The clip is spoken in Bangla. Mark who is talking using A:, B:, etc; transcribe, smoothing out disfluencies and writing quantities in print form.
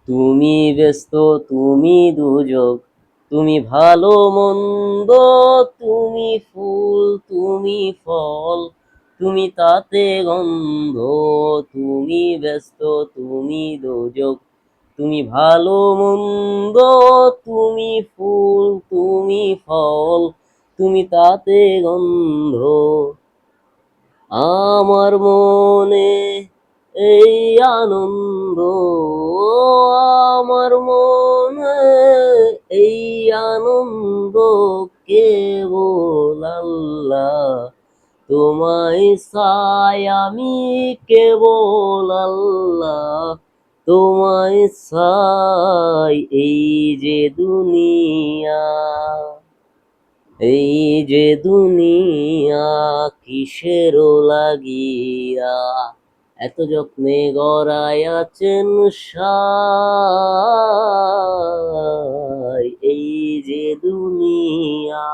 A: তুমি ব্যস্ত, তুমি দুযোগ, তুমি ভালো মন্দ, তুমি ফুল, তুমি ফল, তুমি তাতে গন্ধ। তুমি ব্যস্ত, তুমি দুযোগ, তুমি ভালো মন্দ, তুমি ফুল, তুমি ফল, তুমি তাতে গন্ধ। আমার মনে এই আনন্দ, আমার মনে এই আনন্দ, কেবল আল্লাহ তোমায় চাই আমি, কেবল আল্লাহ তোমায় চাই। এই যে দুনিয়া, এই যে দুনিয়া কিসেরও লাগিয়া, এত যত্নে গড়াইয়াছেন সাই। এই যে দুনিয়া।